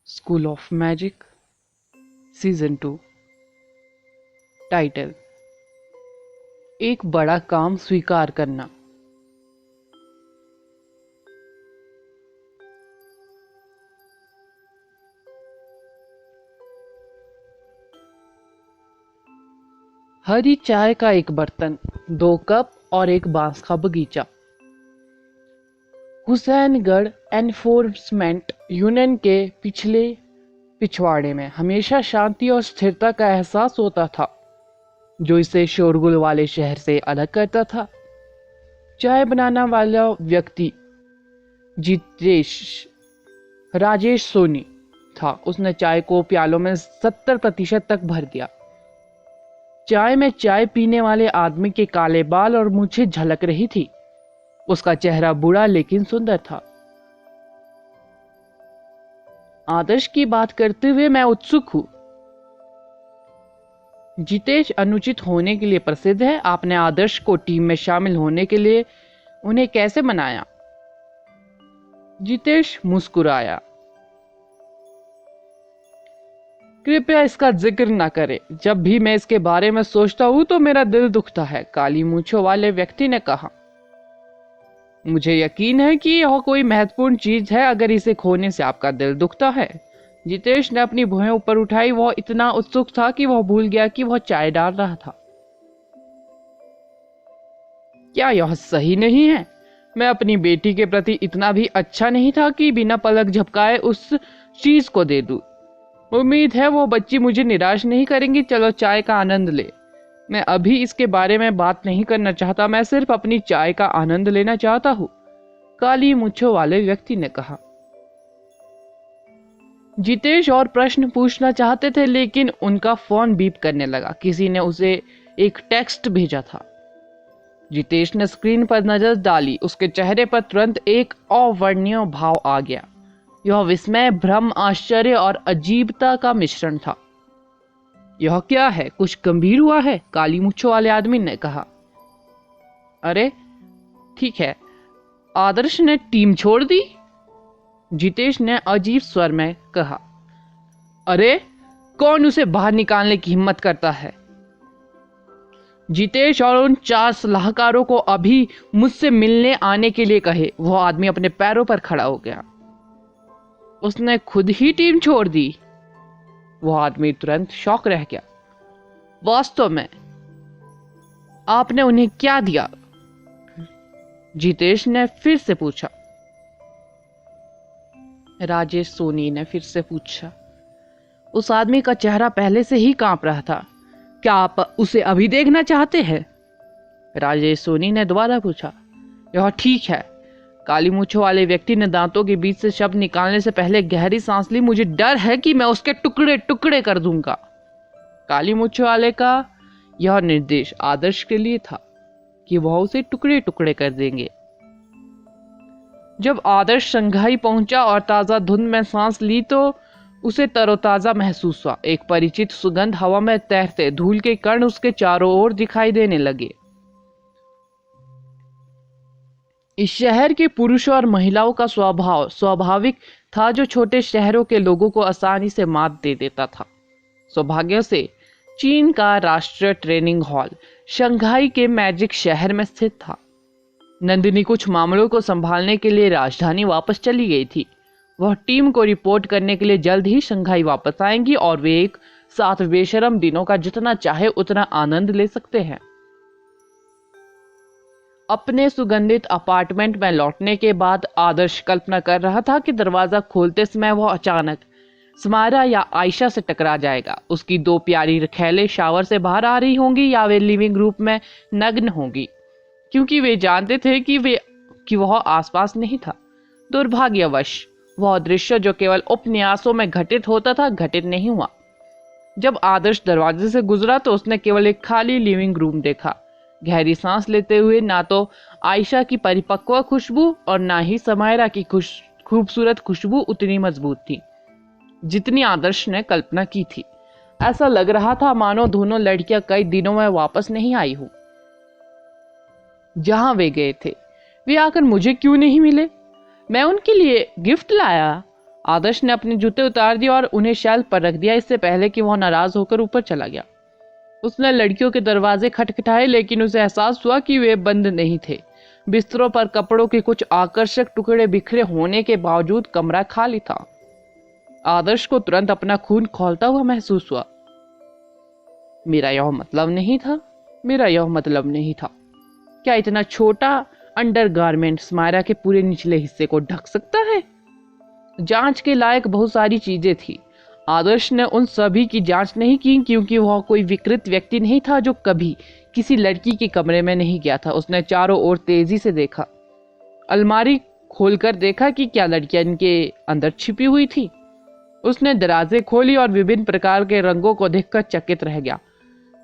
School of magic season 2। Title: एक बड़ा काम स्वीकार करना। हरी चाय का एक बर्तन, 2 कप और एक बांस का बगीचा। हुसैनगढ़ एनफोर्समेंट यूनियन के पिछले पिछवाड़े में हमेशा शांति और स्थिरता का एहसास होता था, जो इसे शोरगुल वाले शहर से अलग करता था। चाय बनाना वाला व्यक्ति जितेश राजेश सोनी था। उसने चाय को प्यालों में 70% तक भर दिया। चाय में चाय पीने वाले आदमी के काले बाल और मूछें झलक रही थी। उसका चेहरा बूढ़ा लेकिन सुंदर था। आदर्श की बात करते हुए मैं उत्सुक हूं। जितेश अनुचित होने के लिए प्रसिद्ध है। आपने आदर्श को टीम में शामिल होने के लिए उन्हें कैसे मनाया? जितेश मुस्कुराया। कृपया इसका जिक्र न करें। जब भी मैं इसके बारे में सोचता हूं तो मेरा दिल दुखता है, काली मूंछों वाले व्यक्ति ने कहा। मुझे यकीन है कि यह कोई महत्वपूर्ण चीज है, अगर इसे खोने से आपका दिल दुखता है। जितेश ने अपनी भुएं ऊपर उठाई। वह इतना उत्सुक था कि वह भूल गया कि वह चाय डाल रहा था। क्या यह सही नहीं है? मैं अपनी बेटी के प्रति इतना भी अच्छा नहीं था कि बिना पलक झपकाए उस चीज को दे दूं। उम्मीद है वो बच्ची मुझे निराश नहीं करेंगी। चलो चाय का आनंद ले। मैं अभी इसके बारे में बात नहीं करना चाहता। मैं सिर्फ अपनी चाय का आनंद लेना चाहता हूँ, काली मूंछों वाले व्यक्ति ने कहा। जितेश और प्रश्न पूछना चाहते थे, लेकिन उनका फोन बीप करने लगा। किसी ने उसे एक टेक्स्ट भेजा था। जितेश ने स्क्रीन पर नजर डाली। उसके चेहरे पर तुरंत एक अवर्णनीय भाव आ गया। यह विस्मय, भ्रम, आश्चर्य और अजीबता का मिश्रण था। यह क्या है? कुछ गंभीर हुआ है? काली मूंछों वाले आदमी ने कहा। अरे ठीक है, आदर्श ने टीम छोड़ दी, जितेश ने अजीब स्वर में कहा। अरे कौन उसे बाहर निकालने की हिम्मत करता है? जितेश और उन 4 सलाहकारों को अभी मुझसे मिलने आने के लिए कहे। वह आदमी अपने पैरों पर खड़ा हो गया। उसने खुद ही टीम छोड़ दी? वह आदमी तुरंत शॉक रह गया। वास्तव में आपने उन्हें क्या दिया? जितेश ने फिर से पूछा। राजेश सोनी ने फिर से पूछा। उस आदमी का चेहरा पहले से ही कांप रहा था। क्या आप उसे अभी देखना चाहते हैं? राजेश सोनी ने दोबारा पूछा। यह ठीक है, काली मूंछों वाले व्यक्ति ने दांतों के बीच से शब्द निकालने से पहले गहरी सांस ली। मुझे डर है कि मैं उसके टुकड़े टुकड़े कर दूंगा। काली मूंछों वाले का यह निर्देश आदर्श के लिए था कि वह उसे टुकड़े टुकड़े कर देंगे। जब आदर्श शंघाई पहुंचा और ताजा धुंध में सांस ली तो उसे तरोताजा महसूस हुआ। एक परिचित सुगंध हवा में तैरते धूल के कण उसके चारों ओर दिखाई देने लगे। इस शहर के पुरुषों और महिलाओं का स्वभाव स्वाभाविक था, जो छोटे शहरों के लोगों को आसानी से मात दे देता था। सौभाग्य से चीन का राष्ट्रीय ट्रेनिंग हॉल शंघाई के मैजिक शहर में स्थित था। नंदिनी कुछ मामलों को संभालने के लिए राजधानी वापस चली गई थी। वह टीम को रिपोर्ट करने के लिए जल्द ही शंघाई वापस आएंगी और वे एक साथ बेशर्म दिनों का जितना चाहे उतना आनंद ले सकते हैं। अपने सुगंधित अपार्टमेंट में लौटने के बाद आदर्श कल्पना कर रहा था कि दरवाजा खोलते समय वह अचानक समारा या आयशा से टकरा जाएगा। उसकी 2 प्यारी रखैले शावर से बाहर आ रही होंगी या वे लिविंग रूम में नग्न होंगी, क्योंकि वे जानते थे कि वह आसपास नहीं था। दुर्भाग्यवश वह दृश्य जो केवल उपन्यासों में घटित होता था, घटित नहीं हुआ। जब आदर्श दरवाजे से गुजरा तो उसने केवल एक खाली लिविंग रूम देखा। गहरी सांस लेते हुए, ना तो आयशा की परिपक्व खुशबू और ना ही समायरा की खूबसूरत खुशबू उतनी मजबूत थी जितनी आदर्श ने कल्पना की थी। ऐसा लग रहा था मानो दोनों लड़कियां कई दिनों में वापस नहीं आई हूं। जहां वे गए थे वे आकर मुझे क्यों नहीं मिले? मैं उनके लिए गिफ्ट लाया। आदर्श ने अपने जूते उतार दिए और उन्हें शेल्फ पर रख दिया, इससे पहले कि वह नाराज होकर ऊपर चला गया। उसने लड़कियों के दरवाजे खटखटाए, लेकिन उसे एहसास हुआ कि वे बंद नहीं थे। बिस्तरों पर कपड़ों के कुछ आकर्षक टुकड़े बिखरे होने के बावजूद कमरा खाली था। आदर्श को तुरंत अपना खून खौलता हुआ महसूस हुआ। मेरा यह मतलब नहीं था, मेरा यह मतलब नहीं था। क्या इतना छोटा अंडरगारमेंट स्मायरा के पूरे निचले हिस्से को ढक सकता है? जांच के लायक बहुत सारी चीजें थी। आदर्श ने उन सभी की जांच नहीं की, क्योंकि वह कोई विकृत व्यक्ति नहीं था जो कभी किसी लड़की के कमरे में नहीं गया था। उसने चारों ओर तेजी से देखा, अलमारी खोलकर देखा कि क्या लड़कियां इनके अंदर छिपी हुई थी। उसने दराजें खोली और विभिन्न प्रकार के रंगों को देखकर चकित रह गया।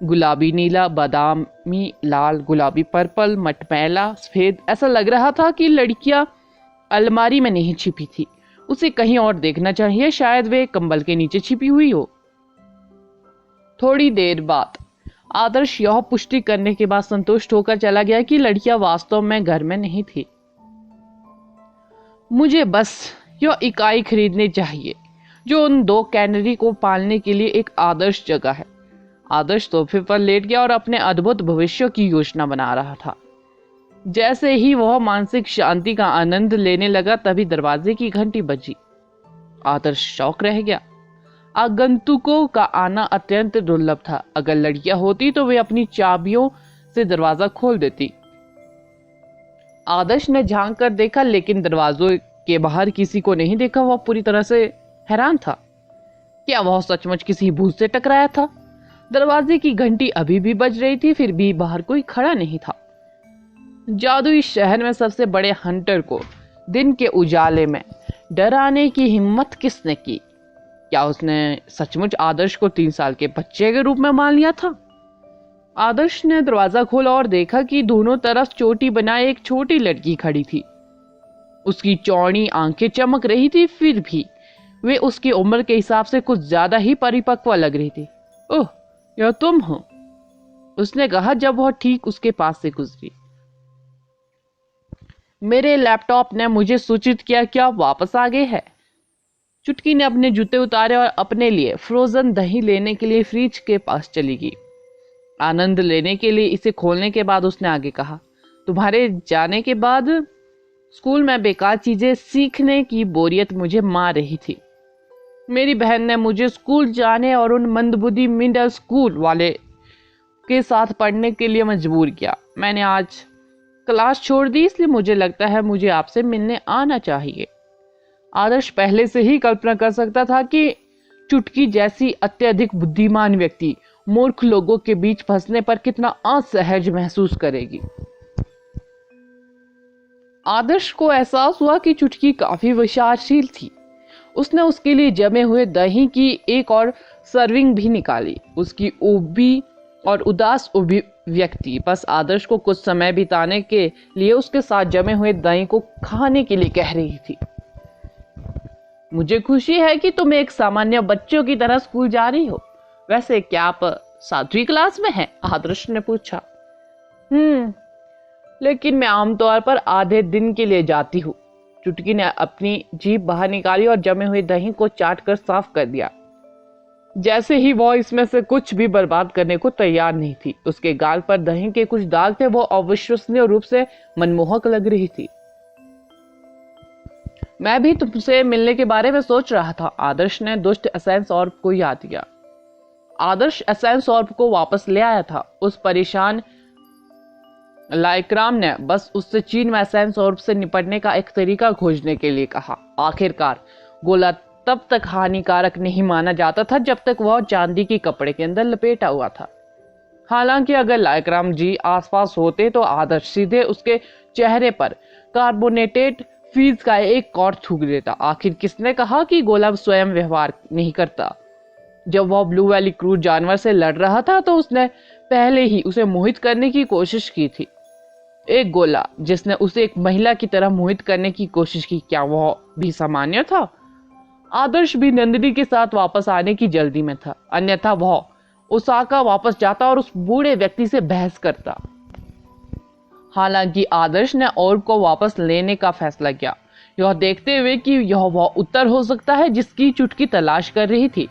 गुलाबी नीला, बादामी लाल, गुलाबी पर्पल, मटमैला, सफेद। ऐसा लग रहा था कि लड़कियां अलमारी में नहीं छिपी थी। उसे कहीं और देखना चाहिए, शायद वे कंबल के नीचे छिपी हुई हो। थोड़ी देर बाद आदर्श यह पुष्टि करने के बाद संतुष्ट होकर चला गया कि लड़कियां वास्तव में घर में नहीं थी। मुझे बस यह इकाई खरीदनी चाहिए जो उन 2 कैनरी को पालने के लिए एक आदर्श जगह है। आदर्श सोफे पर लेट गया और अपने अद्भुत भविष्य की योजना बना रहा था। जैसे ही वह मानसिक शांति का आनंद लेने लगा, तभी दरवाजे की घंटी बजी। आदर्श शौक रह गया। आगंतुकों का आना अत्यंत दुर्लभ था। अगर लड़कियां होती तो वे अपनी चाबियों से दरवाजा खोल देती। आदर्श ने झांक कर देखा, लेकिन दरवाजों के बाहर किसी को नहीं देखा। वह पूरी तरह से हैरान था। क्या वह सचमुच किसी भूत से टकराया था? दरवाजे की घंटी अभी भी बज रही थी, फिर भी बाहर कोई खड़ा नहीं था। जादुई शहर में सबसे बड़े हंटर को दिन के उजाले में डराने की हिम्मत किसने की? क्या उसने सचमुच आदर्श को 3 साल के बच्चे के रूप में मान लिया था? आदर्श ने दरवाजा खोला और देखा कि दोनों तरफ चोटी बनाए एक छोटी लड़की खड़ी थी। उसकी चौड़ी आंखें चमक रही थी, फिर भी वे उसकी उम्र के हिसाब से कुछ ज्यादा ही परिपक्व लग रही थी। ओह, यह तुम हो, उसने कहा जब वह ठीक उसके पास से गुजरी। मेरे लैपटॉप ने मुझे सूचित किया कि आप वापस आ गए हैं। चुटकी ने अपने जूते उतारे और अपने लिए फ्रोजन दही लेने के लिए फ्रिज के पास चली गई। आनंद लेने के लिए इसे खोलने के बाद उसने आगे कहा, तुम्हारे जाने के बाद स्कूल में बेकार चीजें सीखने की बोरियत मुझे मार रही थी। मेरी बहन ने मुझे स्कूल जाने और उन मंदबुद्धि मिडिल स्कूल वाले के साथ पढ़ने के लिए मजबूर किया। मैंने आज क्लास छोड़ दी, इसलिए मुझे लगता है मुझे आपसे मिलने आना चाहिए। आदर्श पहले से ही कल्पना कर सकता था कि चुटकी जैसी अत्यधिक बुद्धिमान व्यक्ति मूर्ख लोगों के बीच फंसने पर कितना असहज महसूस करेगी। आदर्श को एहसास हुआ कि चुटकी काफी विचारशील थी। उसने उसके लिए जमे हुए दही की एक और सर्विंग भी निकाली। उसकी उबी और उदास व्यक्ति बस आदर्श को कुछ समय बिताने के लिए उसके साथ जमे हुए दही को खाने के लिए कह रही थी। मुझे खुशी है कि तुम एक सामान्य बच्चों की तरह स्कूल जा रही हो। वैसे क्या आप 7वीं क्लास में हैं? आदर्श ने पूछा। लेकिन मैं आमतौर पर आधे दिन के लिए जाती हूँ। चुटकी ने अपनी जीभ बाहर निकाली और जमे हुए दही को चाट कर साफ कर दिया, जैसे ही वह इसमें से कुछ भी बर्बाद करने को तैयार नहीं थी। उसके गाल पर दही के कुछ दाग थे। वो अविश्वसनीय रूप से मनमोहक लग रही थी। मैं भी तुमसे मिलने के बारे में सोच रहा था। आदर्श ने दुष्ट एसेंस ऑर्ब को याद किया। आदर्श एसेंस ऑर्ब को वापस ले आया था। उस परेशान लाइक्राम ने बस उससे चीन में एसेंस ऑर्ब से निपटने का एक तरीका खोजने के लिए कहा। आखिरकार गोला तब तक हानिकारक नहीं माना जाता था जब तक वह चांदी के कपड़े के अंदर लपेटा हुआ था। हालांकि अगर लाइक्राम जी आसपास होते तो आदर्श सीधे उसके चेहरे पर कार्बोनेटेड फीस का एक कॉर्ड थूक देता। आखिर किसने कहा कि गोला स्वयं व्यवहार नहीं करता? जब वह ब्लू वैली क्रूज जानवर से लड़ रहा था तो उसने पहले ही उसे मोहित करने की कोशिश की थी। एक गोला जिसने उसे एक महिला की तरह मोहित करने की कोशिश की, क्या वह भी सामान्य था? आदर्श भी नंदिनी के साथ वापस आने की जल्दी में था, अन्यथा वह ओसाका वापस जाता और उस बूढ़े व्यक्ति से बहस करता। हालांकि आदर्श ने ऑर्ब को वापस लेने का फैसला किया यह देखते हुए कि यह वह उत्तर हो सकता है जिसकी चुटकी तलाश कर रही थी।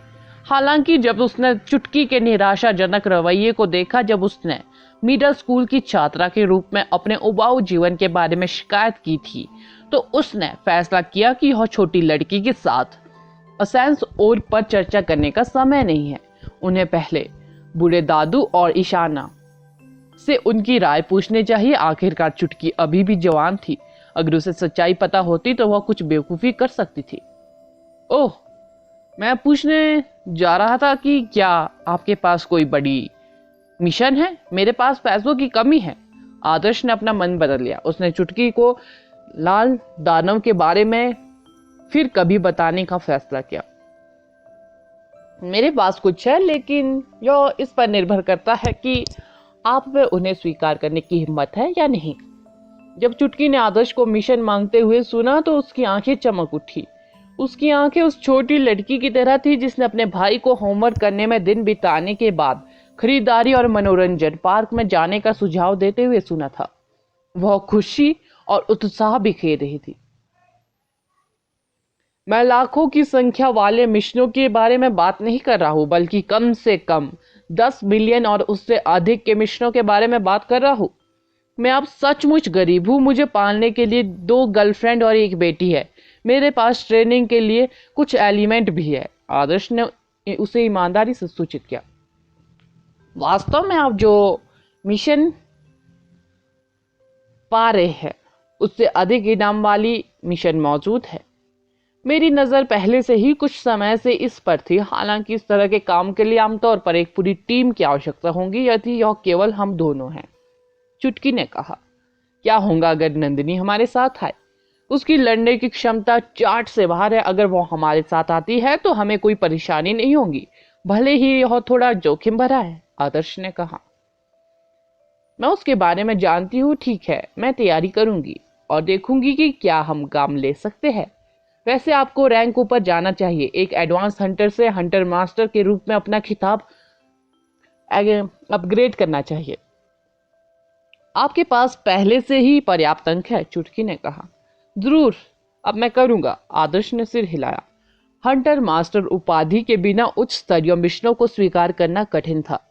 हालांकि जब उसने चुटकी के निराशाजनक रवैये को देखा, जब उसने मिडिल स्कूल की छात्रा के रूप में अपने उबाऊ जीवन के बारे में शिकायत की थी, तो उसने फैसला किया कि यह छोटी लड़की के साथ असेंस और पर चर्चा करने का समय नहीं है। उन्हें पहले बूढ़े दादू और ईशाना से उनकी राय पूछनी चाहिए। आखिरकार चुटकी अभी भी जवान थी। अगर उसे सच्चाई पता होती तो वह कुछ बेवकूफ़ी कर सकती थी। ओह, मैं पूछने जा रहा था कि क्या आपके पास कोई बड़ी मिशन है? मेरे पास पैसों की कमी है। आदर्श ने अपना मन बदल लिया। उसने चुटकी को लाल दानव के बारे में फिर कभी बताने का फैसला किया। मेरे पास कुछ है, लेकिन यह इस पर निर्भर करता है कि आप में उन्हें स्वीकार करने की हिम्मत है या नहीं। जब चुटकी ने आदर्श को मिशन मांगते हुए सुना तो उसकी आंखें चमक उठी। उसकी आंखें उस छोटी लड़की की तरह थी जिसने अपने भाई को होमवर्क करने में दिन बिताने के बाद खरीदारी और मनोरंजन पार्क में जाने का सुझाव देते हुए सुना था। वह खुशी और उत्साह बिखेर रही थी। मैं लाखों की संख्या वाले मिशनों के बारे में बात नहीं कर रहा हूं, बल्कि कम से कम 10 मिलियन और उससे अधिक के मिशनों के बारे में बात कर रहा हूं। मैं अब सचमुच गरीब हूं। मुझे पालने के लिए 2 गर्लफ्रेंड और 1 बेटी है। मेरे पास ट्रेनिंग के लिए कुछ एलिमेंट भी है। आदर्श ने उसे ईमानदारी से सूचित किया। वास्तव में आप जो मिशन पा रहे हैं उससे अधिक इनाम वाली मिशन मौजूद है। मेरी नज़र पहले से ही कुछ समय से इस पर थी। हालांकि इस तरह के काम के लिए आमतौर पर एक पूरी टीम की आवश्यकता होगी, यदि यह केवल हम दोनों हैं। चुटकी ने कहा, क्या होगा अगर नंदिनी हमारे साथ आए? उसकी लड़ने की क्षमता चार्ट से बाहर है। अगर वो हमारे साथ आती है तो हमें कोई परेशानी नहीं होगी, भले ही यह थोड़ा जोखिम भरा है। आदर्श ने कहा, मैं उसके बारे में जानती हूँ। ठीक है, मैं तैयारी करूंगी और देखूंगी कि क्या हम काम ले सकते हैं। वैसे आपको रैंक ऊपर जाना चाहिए। एक एडवांस हंटर से हंटर मास्टर के रूप में अपना खिताब अपग्रेड करना चाहिए। आपके पास पहले से ही पर्याप्त अंक है, चुटकी ने कहा। जरूर, अब मैं करूंगा। आदर्श ने सिर हिलाया। हंटर मास्टर उपाधि के बिना उच्च स्तरीय मिशनों को स्वीकार करना कठिन था।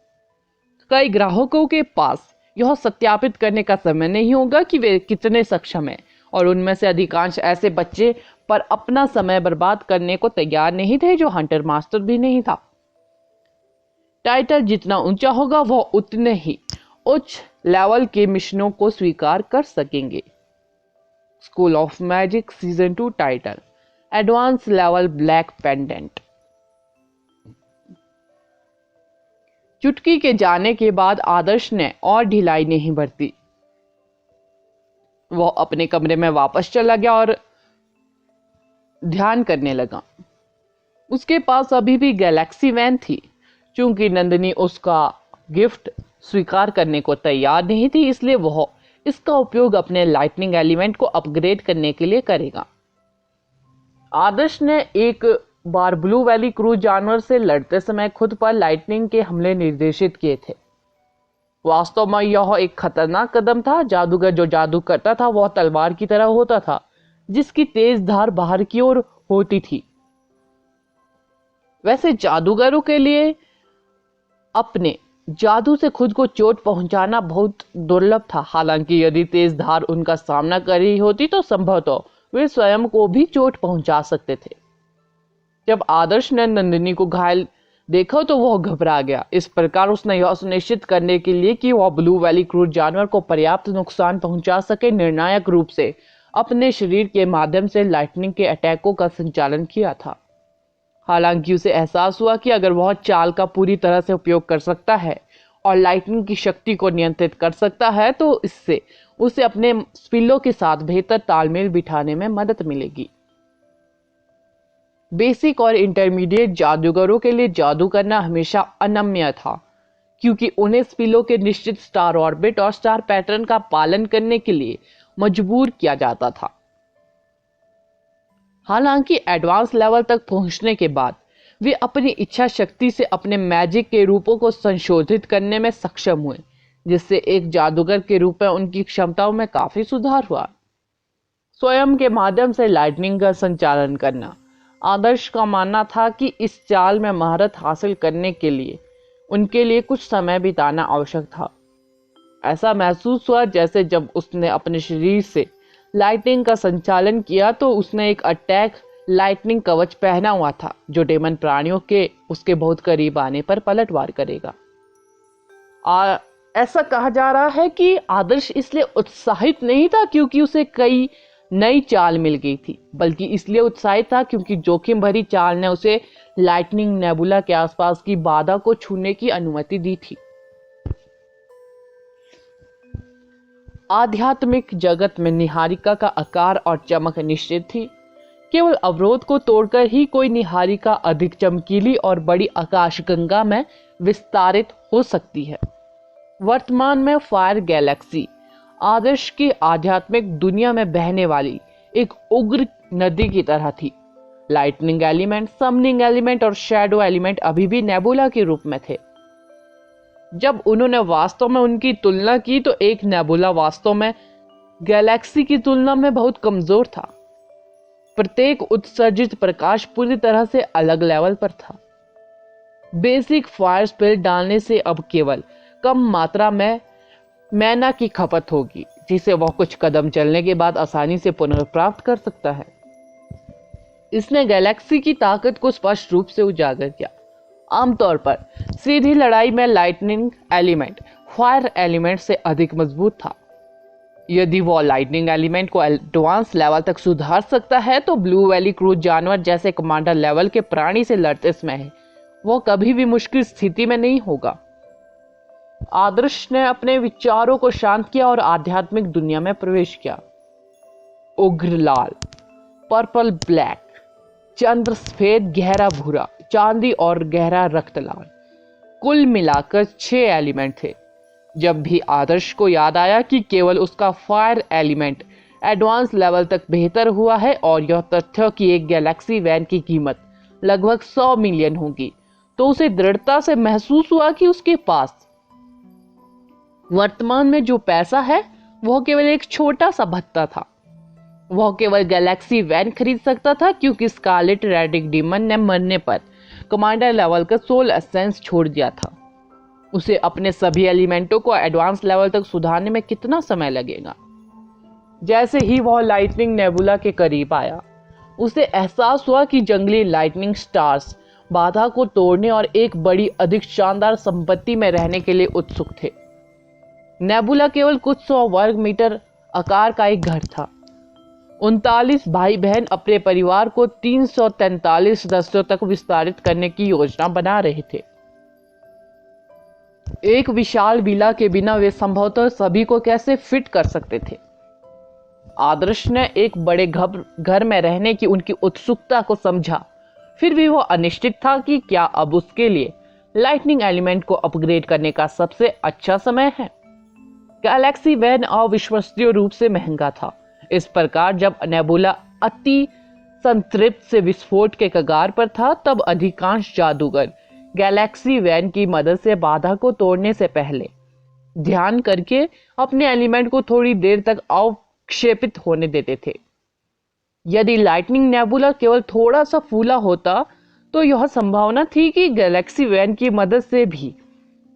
कई ग्राहकों के पास यह सत्यापित करने का समय नहीं होगा कि वे कितने सक्षम हैं, और उनमें से अधिकांश ऐसे बच्चे पर अपना समय बर्बाद करने को तैयार नहीं थे जो हंटर मास्टर भी नहीं था। टाइटल जितना ऊंचा होगा वह उतने ही उच्च लेवल के मिशनों को स्वीकार कर सकेंगे। School of magic season 2 title advance level black pendant. चुटकी के जाने के बाद आदर्श ने और ढिलाई नहीं बरती। वह अपने कमरे में वापस चला गया और ध्यान करने लगा। उसके पास अभी भी गैलेक्सी वैन थी। चूंकि नंदिनी उसका गिफ्ट स्वीकार करने को तैयार नहीं थी, इसलिए वह इसका उपयोग अपने लाइटनिंग एलिमेंट को अपग्रेड करने के लिए करेगा। आदर्श ने एक बार ब्लू वैली क्रूज जानवर से लड़ते समय खुद पर लाइटनिंग के हमले निर्देशित किए थे। वास्तव में यह एक खतरनाक कदम था। जादूगर जो जादू करता था वह तलवार की तरह होता था, जिसकी तेज धार बाहर की ओर होती थी। वैसे जादूगरों के लिए अपने जादू से खुद को चोट पहुंचाना बहुत दुर्लभ था। हालांकि यदि तेज धार उनका सामना कर रही होती तो संभवतः वे स्वयं को भी चोट पहुंचा सकते थे। जब आदर्श ने नंदिनी को घायल देखा तो वह घबरा गया। इस प्रकार उसने यह सुनिश्चित करने के लिए कि वह ब्लू वैली क्रूज जानवर को पर्याप्त नुकसान पहुंचा सके, निर्णायक रूप से अपने शरीर के माध्यम से लाइटनिंग के अटैकों का संचालन किया था। हालांकि उसे एहसास हुआ कि अगर वह चाल का पूरी तरह से उपयोग कर सकता है और लाइटनिंग की शक्ति को नियंत्रित कर सकता है तो इससे उसे अपने स्पिलों के साथ बेहतर तालमेल बिठाने में मदद मिलेगी। बेसिक और इंटरमीडिएट जादूगरों के लिए जादू करना हमेशा अनम्य था, क्योंकि उन्हें स्पिलों के निश्चित स्टार ऑर्बिट और स्टार पैटर्न का पालन करने के लिए मजबूर किया जाता था। हालांकि एडवांस लेवल तक पहुंचने के बाद वे अपनी इच्छा शक्ति से अपने मैजिक के रूपों को संशोधित करने में सक्षम हुए, जिससे एक जादूगर के रूप में उनकी क्षमताओं में काफी सुधार हुआ। स्वयं के माध्यम से लाइटनिंग का संचालन करना। आदर्श का मानना था कि इस चाल में महारत हासिल करने के लिए उनके लिए कुछ समय बिताना आवश्यक था। ऐसा महसूस हुआ जैसे जब उसने अपने शरीर से लाइटनिंग का संचालन किया तो उसने एक अटैक लाइटनिंग कवच पहना हुआ था जो डेमन प्राणियों के उसके बहुत करीब आने पर पलटवार करेगा। ऐसा कहा जा रहा है कि आदर्श इसलिए उत्साहित नहीं था क्योंकि उसे कई नई चाल मिल गई थी, बल्कि इसलिए उत्साहित था क्योंकि जोखिम भरी चाल ने उसे लाइटनिंग नेबुला के आसपास की बाधा को छूने की अनुमति दी थी। आध्यात्मिक जगत में निहारिका का आकार और चमक निश्चित थी। केवल अवरोध को तोड़कर ही कोई निहारिका अधिक चमकीली और बड़ी आकाशगंगा में विस्तारित हो सकती है। वर्तमान में फायर गैलेक्सी आदर्श की आध्यात्मिक दुनिया में बहने वाली एक उग्र नदी की तरह थी। लाइटनिंग एलिमेंट, समनिंग एलिमेंट और शैडो एलिमेंट अभी भी नेबुला के रूप में थे। जब उन्होंने वास्तव में उनकी तुलना की तो एक नेबुला वास्तव में गैलेक्सी की तुलना में बहुत कमजोर था। प्रत्येक उत्सर्जित प्रकाश पूरी तरह से अलग लेवल पर था। बेसिक फायर स्पेल डालने से अब केवल कम मात्रा में मैना की खपत होगी जिसे वह कुछ कदम चलने के बाद आसानी से पुनर्प्राप्त कर सकता है। इसने गैलेक्सी की ताकत को स्पष्ट रूप से उजागर किया। आमतौर पर सीधी लड़ाई में लाइटनिंग एलिमेंट फायर एलिमेंट से अधिक मजबूत था। यदि वह लाइटनिंग एलिमेंट को एडवांस लेवल तक सुधार सकता है तो ब्लू वैली क्रूज जानवर जैसे कमांडर लेवल के प्राणी से लड़ते समय वह कभी भी मुश्किल स्थिति में नहीं होगा। आदर्श ने अपने विचारों को शांत किया और आध्यात्मिक दुनिया में प्रवेश किया। उग्र लाल, पर्पल ब्लैक, चंद्र सफेद, गहरा भूरा, चांदी और गहरा रक्त लाल, कुल मिलाकर 6 एलिमेंट थे। जब भी आदर्श को याद आया कि केवल उसका फायर एलिमेंट एडवांस लेवल तक बेहतर हुआ है और यह तथ्य कि एक गैलेक्सी वैन की कीमत लगभग 100 मिलियन होगी, तो उसे दृढ़ता से महसूस हुआ कि उसके पास वर्तमान में जो पैसा है वह केवल एक छोटा सा भत्ता था। वह केवल गैलेक्सी वैन खरीद सकता था क्योंकि स्कारलेट रेडिक डीमन ने मरने पर कमांडर लेवल का सोल एसेंस छोड़ दिया था। उसे अपने सभी एलिमेंटों को एडवांस लेवल तक सुधारने में कितना समय लगेगा। जैसे ही वह लाइटनिंग नेबुला के करीब आया उसे एहसास हुआ कि जंगली लाइटनिंग स्टार्स बाधा को तोड़ने और एक बड़ी अधिक शानदार संपत्ति में रहने के लिए उत्सुक थे। नेबुला केवल कुछ 100 वर्ग मीटर आकार का एक घर था। 39 भाई बहन अपने परिवार को 343 सदस्यों तक विस्तारित करने की योजना बना रहे थे। एक विशाल विला के बिना वे संभवतः सभी को कैसे फिट कर सकते थे। आदर्श ने एक बड़े घर में रहने की उनकी उत्सुकता को समझा। फिर भी वह अनिश्चित था कि क्या अब उसके लिए लाइटनिंग एलिमेंट को अपग्रेड करने का सबसे अच्छा समय है। गैलेक्सी वैन अविश्वसनीय रूप से महंगा था। इस प्रकार जब नेबुला अति संतृप्त से विस्फोट के कगार पर था तब अधिकांश जादूगर गैलेक्सी वैन की मदद से बाधा को तोड़ने से पहले ध्यान करके अपने एलिमेंट को थोड़ी देर तक अवक्षेपित होने देते थे। यदि लाइटनिंग नेबुला केवल थोड़ा सा फूला होता तो यह संभावना थी कि गैलेक्सी वैन की मदद से भी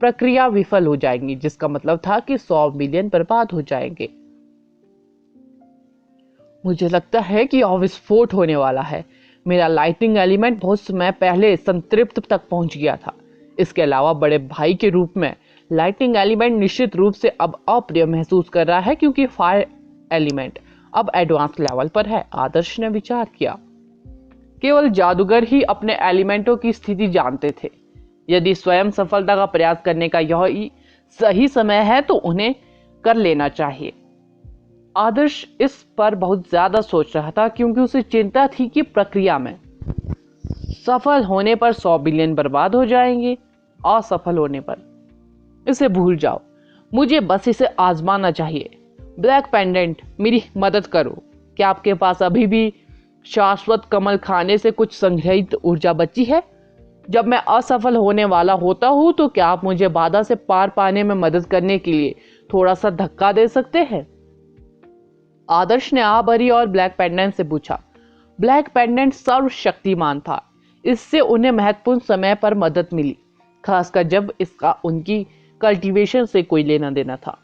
प्रक्रिया विफल हो जाएगी, जिसका मतलब था कि 100 मिलियन बर्बाद हो जाएंगे। मुझे लगता है कि यह विस्फोट होने वाला है। मेरा लाइटनिंग एलिमेंट बहुत समय पहले संतृप्त तक पहुंच गया था। इसके अलावा बड़े भाई के रूप में लाइटनिंग एलिमेंट निश्चित रूप से अब अप्रिय महसूस कर रहा है क्योंकि फायर एलिमेंट अब एडवांस लेवल पर है। आदर्श ने विचार किया, केवल जादूगर ही अपने एलिमेंटों की स्थिति जानते थे। यदि स्वयं सफलता का प्रयास करने का यह सही समय है तो उन्हें कर लेना चाहिए। आदर्श इस पर बहुत ज्यादा सोच रहा था क्योंकि उसे चिंता थी कि प्रक्रिया में सफल होने पर 100 बिलियन बर्बाद हो जाएंगे। असफल होने पर इसे भूल जाओ, मुझे बस इसे आजमाना चाहिए। ब्लैक पेंडेंट, मेरी मदद करो। क्या आपके पास अभी भी शाश्वत कमल खाने से कुछ संग्रहित ऊर्जा बची है? जब मैं असफल होने वाला होता हूं तो क्या आप मुझे बाधा से पार पाने में मदद करने के लिए थोड़ा सा धक्का दे सकते हैं? आदर्श ने आ भरी और ब्लैक पेंडेंट से पूछा। ब्लैक पेंडेंट सर्वशक्तिमान था। इससे उन्हें महत्वपूर्ण समय पर मदद मिली, खासकर जब इसका उनकी कल्टीवेशन से कोई लेना देना था।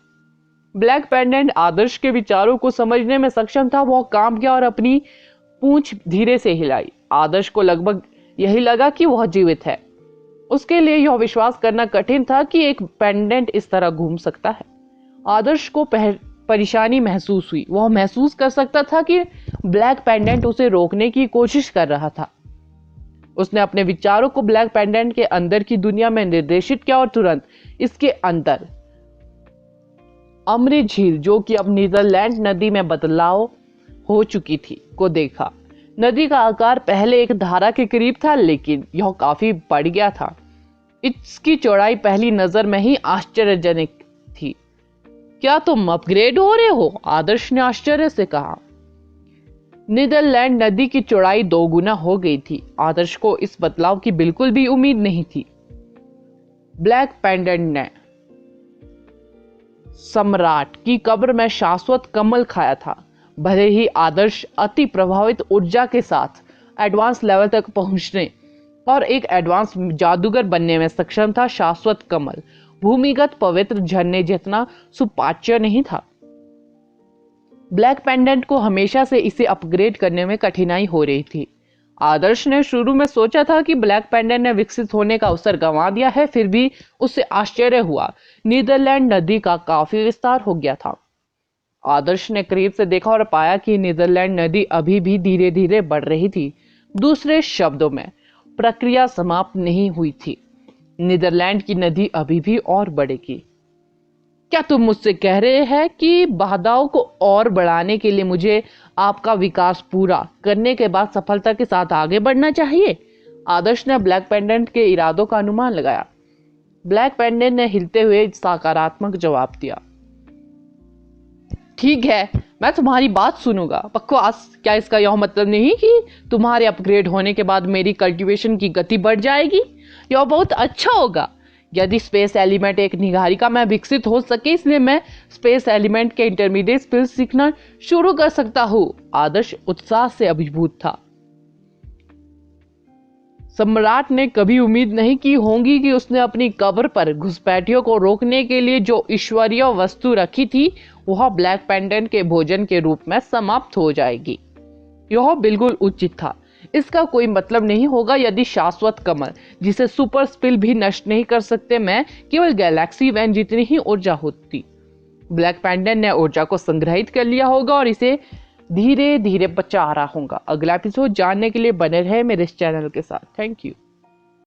ब्लैक पेंडेंट आदर्श के विचारों को समझने में सक्षम था। वह काम किया और अपनी पूंछ धीरे से हिलाई। आदर्श को लगभग यही लगा कि वह जीवित है। उसके लिए यह विश्वास करना कठिन था कि एक पेंडेंट इस तरह घूम सकता है। आदर्श को परेशानी महसूस हुई। वह महसूस कर सकता था कि ब्लैक पेंडेंट उसे रोकने की कोशिश कर रहा था। उसने अपने विचारों को ब्लैक पेंडेंट के अंदर की दुनिया में निर्देशित किया और तुरंत इसके अंदर अमरी झील, जो कि अब नीदरलैंड नदी में बदलाव हो चुकी थी, को देखा। नदी का आकार पहले एक धारा के करीब था, लेकिन यह काफी बढ़ गया था। इसकी चौड़ाई पहली नजर में ही आश्चर्यजनक थी। क्या तुम अपग्रेड हो रहे हो? आदर्श ने आश्चर्य से कहा। नीदरलैंड नदी की चौड़ाई 2 गुना हो गई थी। आदर्श को इस बदलाव की बिल्कुल भी उम्मीद नहीं थी। ब्लैक पेंडेंट ने सम्राट की कब्र में शाश्वत कमल खाया था। भले ही आदर्श अति प्रभावित ऊर्जा के साथ एडवांस लेवल तक पहुंचने और एक एडवांस जादूगर बनने में सक्षम था, शाश्वत कमल भूमिगत पवित्र झरने जितना सुपाच्य नहीं था। ब्लैक पेंडेंट को हमेशा से इसे अपग्रेड करने में कठिनाई हो रही थी। आदर्श ने शुरू में सोचा था कि ब्लैक पेंडेंट ने विकसित होने का अवसर गंवा दिया है, फिर भी उससे आश्चर्य हुआ। नीदरलैंड नदी का काफी विस्तार हो गया था। आदर्श ने करीब से देखा और पाया कि नीदरलैंड नदी अभी भी धीरे धीरे बढ़ रही थी। दूसरे शब्दों में, प्रक्रिया समाप्त नहीं हुई थी। नीदरलैंड की नदी अभी भी और बढ़ेगी। क्या तुम मुझसे कह रहे हैं कि बाधाओं को और बढ़ाने के लिए मुझे आपका विकास पूरा करने के बाद सफलता के साथ आगे बढ़ना चाहिए? आदर्श ने ब्लैक पेंडेंट के इरादों का अनुमान लगाया। ब्लैक पेंडेंट ने हिलते हुए सकारात्मक जवाब दिया। ठीक है, मैं तुम्हारी बात सुनूंगा। बकवास। क्या इसका यह मतलब नहीं कि तुम्हारे अपग्रेड होने के बाद मेरी कल्टीवेशन की गति बढ़ जाएगी? यह बहुत अच्छा होगा यदि स्पेस एलिमेंट एक निगारिका में विकसित हो सके, इसलिए मैं स्पेस एलिमेंट के इंटरमीडिएट स्किल्स सीखना शुरू कर सकता हूं। आदर्श उत्साह से अभिभूत था। सम्राट ने कभी उम्मीद नहीं की होगी कि उसने अपनी कब्र पर घुसपैठियों को रोकने के लिए जो ईश्वरीय वस्तु रखी थी, वह ब्लैक पेंडेंट के भोजन के रूप में समाप्त हो जाएगी। यह बिल्कुल उचित था। इसका कोई मतलब नहीं होगा यदि शाश्वत कमल, जिसे सुपर स्पिल भी नष्ट नहीं कर सकते, मैं केवल गैलेक्सी वैन जितनी ही ऊर्जा होती। ब्लैक पेंडेंट ने ऊर्जा को संग्रहित कर लिया होगा और इसे धीरे धीरे बचा रहा होगा। अगला एपिसोड जानने के लिए बने रहे मेरे इस चैनल के साथ। Thank you.